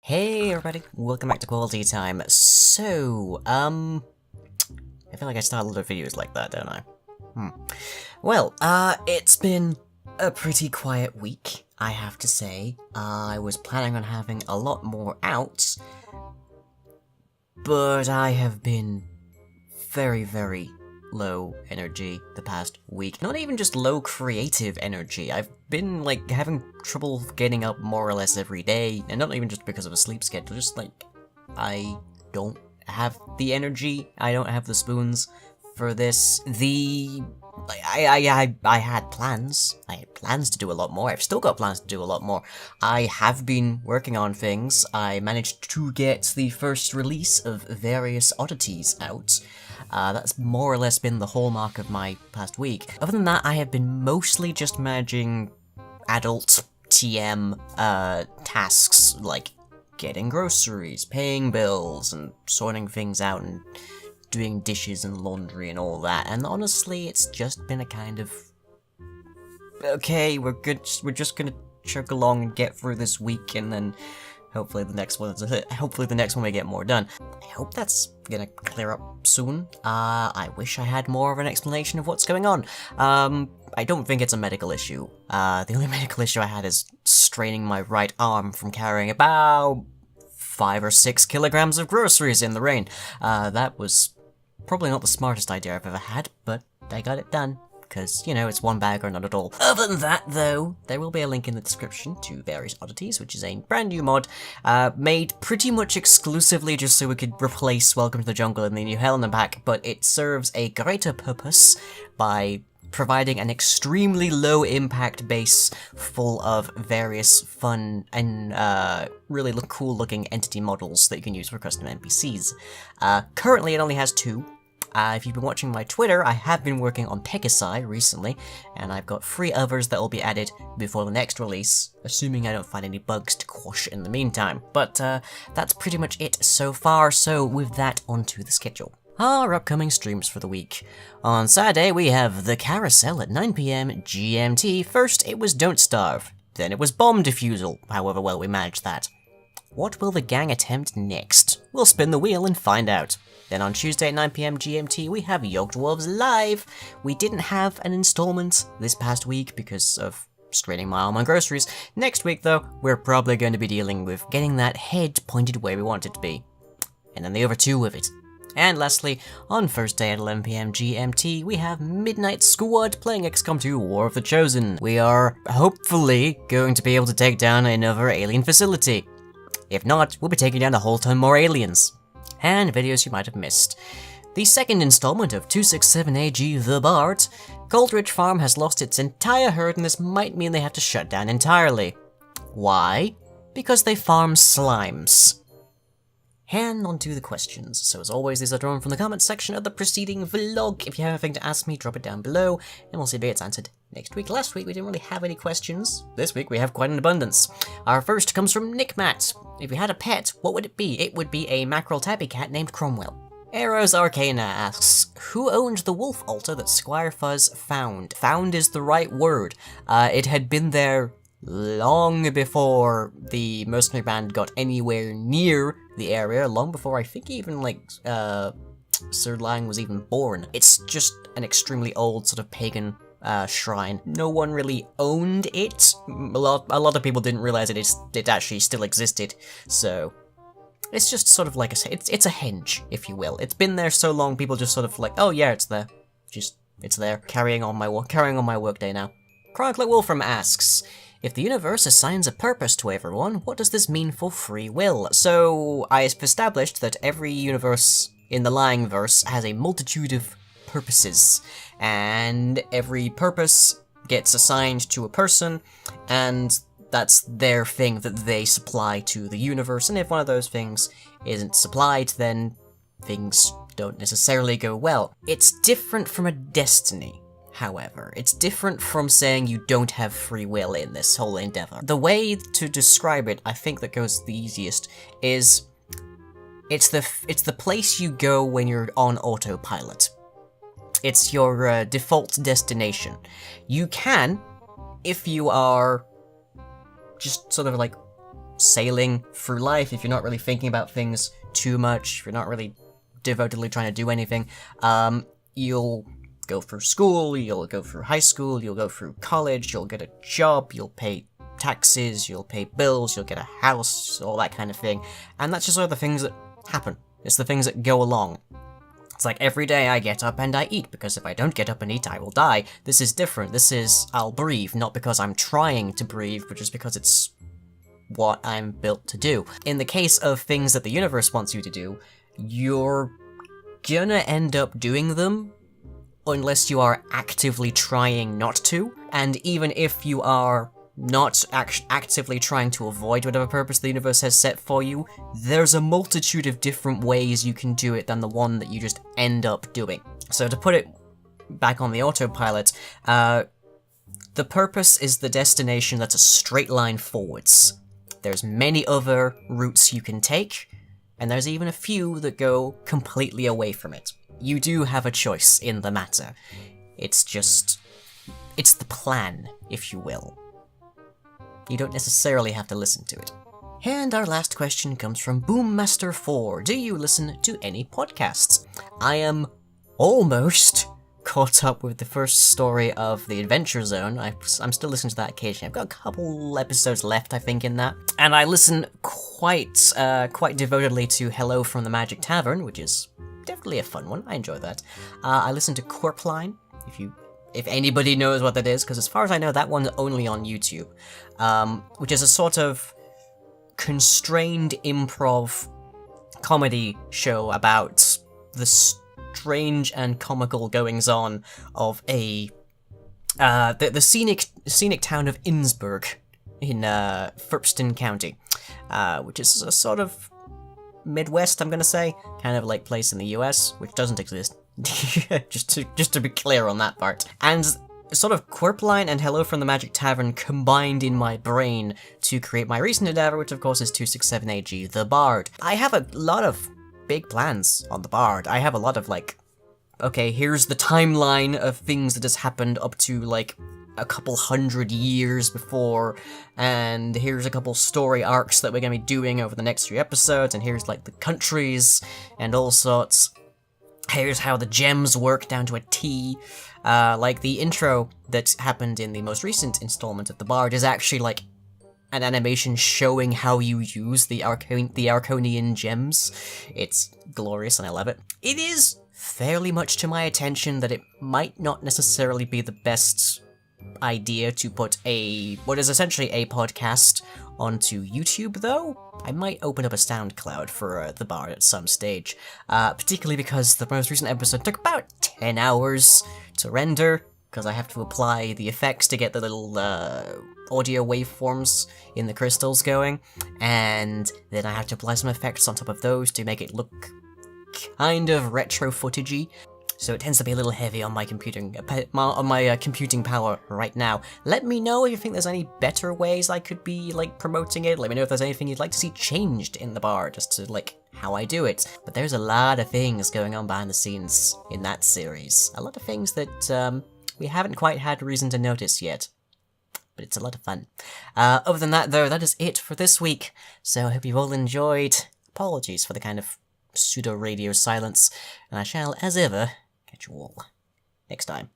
Hey everybody, welcome back to Quality Time. So, I feel like I start a lot of videos like that, don't I? Well, it's been a pretty quiet week, I have to say. I was planning on having a lot more out, but I have been very low energy the past week. Not even just low creative energy. I've been, like, having trouble getting up more or less every day, and not even just because of a sleep schedule, just, like, I don't have the energy, I don't have the spoons for this. I had plans. I had plans to do a lot more. I've still got plans to do a lot more. I have been working on things. I managed to get the first release of various oddities out. That's more or less been the hallmark of my past week. Other than that, I have been mostly just managing adult TM tasks, like getting groceries, paying bills, and sorting things out, and doing dishes and laundry and all that. And honestly, it's just been a kind of, okay, we're just gonna chug along and get through this week, and then hopefully the next one we get more done. I hope that's gonna clear up soon. I wish I had more of an explanation of what's going on. I don't think it's a medical issue. The only medical issue I had is straining my right arm from carrying about 5 or 6 kilograms of groceries in the rain. That was probably not the smartest idea I've ever had, but I got it done. Because, you know, it's one bag or not at all. Other than that, though, there will be a link in the description to Various Oddities, which is a brand new mod, made pretty much exclusively just so we could replace Welcome to the Jungle in the New Helena pack, but it serves a greater purpose by providing an extremely low-impact base full of various fun and really cool-looking entity models that you can use for custom NPCs. Currently, it only has 2. If you've been watching my Twitter, I have been working on Pegasi recently, and I've got 3 others that will be added before the next release, assuming I don't find any bugs to quash in the meantime. But that's pretty much it so far, so with that, onto the schedule. Our upcoming streams for the week. On Saturday, we have The Carousel at 9 PM GMT. First, it was Don't Starve. Then it was Bomb Defusal, however well we managed that. What will the gang attempt next? We'll spin the wheel and find out. Then on Tuesday at 9 PM GMT, we have Yogdwarves Live. We didn't have an installment this past week because of straining my arm on groceries. Next week, though, we're probably going to be dealing with getting that head pointed where we want it to be. And then the other 2 with it. And lastly, on Thursday at 11 PM GMT, we have Midnight Squad playing XCOM 2 War of the Chosen. We are hopefully going to be able to take down another alien facility. If not, we'll be taking down a whole ton more aliens. And videos you might have missed. The second installment of 267AG The Bard. Goldridge Farm has lost its entire herd, and this might mean they have to shut down entirely. Why? Because they farm slimes. And on to the questions. So as always, these are drawn from the comments section of the preceding vlog. If you have anything to ask me, drop it down below, and we'll see if it gets answered next week. Last week we didn't really have any questions. This week we have quite an abundance. Our first comes from Nick Matt. If you had a pet, what would it be? It would be a mackerel tabby cat named Cromwell. Eros Arcana asks, who owned the wolf altar that Squire Fuzz found? Found is the right word. It had been there long before the mercenary band got anywhere near the area, long before I think even, like, Sir Lang was even born. It's just an extremely old sort of pagan shrine. No one really owned it. A lot of people didn't realize it actually still existed, so it's just sort of like it's a henge, if you will. It's been there so long, people just sort of like, oh yeah, it's there. It's there. Carrying on my workday now. Chronicler Wolfram asks, if the universe assigns a purpose to everyone, what does this mean for free will? So, I've established that every universe in the Lying verse has a multitude of purposes, and every purpose gets assigned to a person, and that's their thing that they supply to the universe, and if one of those things isn't supplied, then things don't necessarily go well. It's different from a destiny. However, it's different from saying you don't have free will in this whole endeavor. The way to describe it, I think that goes the easiest, is it's the place you go when you're on autopilot. It's your default destination. You can, if you are just sort of like sailing through life, if you're not really thinking about things too much, if you're not really devotedly trying to do anything, you'll go through school, you'll go through high school, you'll go through college, you'll get a job, you'll pay taxes, you'll pay bills, you'll get a house, all that kind of thing. And that's just sort of the things that happen. It's the things that go along. It's like every day I get up and I eat, because if I don't get up and eat, I will die. This is different. This is, I'll breathe, not because I'm trying to breathe, but just because it's what I'm built to do. In the case of things that the universe wants you to do, you're gonna end up doing them unless you are actively trying not to, and even if you are not actively trying to avoid whatever purpose the universe has set for you, there's a multitude of different ways you can do it than the one that you just end up doing. So to put it back on the autopilot, the purpose is the destination that's a straight line forwards. There's many other routes you can take, and there's even a few that go completely away from it. You do have a choice in the matter. It's the plan, if you will. You don't necessarily have to listen to it. And our last question comes from Boommaster4. Do you listen to any podcasts? I am almost caught up with the first story of The Adventure Zone. I'm still listening to that occasionally. I've got a couple episodes left, I think, in that. And I listen quite devotedly to Hello from the Magic Tavern, which is definitely a fun one. I enjoy that. I listen to Quirpline, if anybody knows what that is, because as far as I know, that one's only on YouTube, which is a sort of constrained improv comedy show about the strange and comical goings-on of the scenic town of Innsbruck in Thurpston County, which is a sort of Midwest, I'm gonna say, kind of like place in the US, which doesn't exist. just to be clear on that part. And sort of Quirpline and Hello from the Magic Tavern combined in my brain to create my recent endeavor, which of course is 267AG, The Bard. I have a lot of big plans on The Bard. I have a lot of okay, here's the timeline of things that has happened up to a couple hundred years before, and here's a couple story arcs that we're gonna be doing over the next few episodes, and here's the countries and all sorts. Here's how the gems work down to a T. The intro that happened in the most recent installment of The Bard is actually an animation showing how you use the Arconian gems. It's glorious and I love it. It is fairly much to my attention that it might not necessarily be the best idea to put what is essentially a podcast onto YouTube, though. I might open up a SoundCloud for The Bard at some stage, particularly because the most recent episode took about 10 hours to render, because I have to apply the effects to get the little audio waveforms in the crystals going, and then I have to apply some effects on top of those to make it look kind of retro footagey. So it tends to be a little heavy on my computing power right now. Let me know if you think there's any better ways I could be promoting it. Let me know if there's anything you'd like to see changed in The Bard, just to how I do it. But there's a lot of things going on behind the scenes in that series. A lot of things that we haven't quite had reason to notice yet. But it's a lot of fun. Other than that, though, that is it for this week. So I hope you've all enjoyed. Apologies for the kind of pseudo-radio silence. And I shall, as ever, catch you all next time.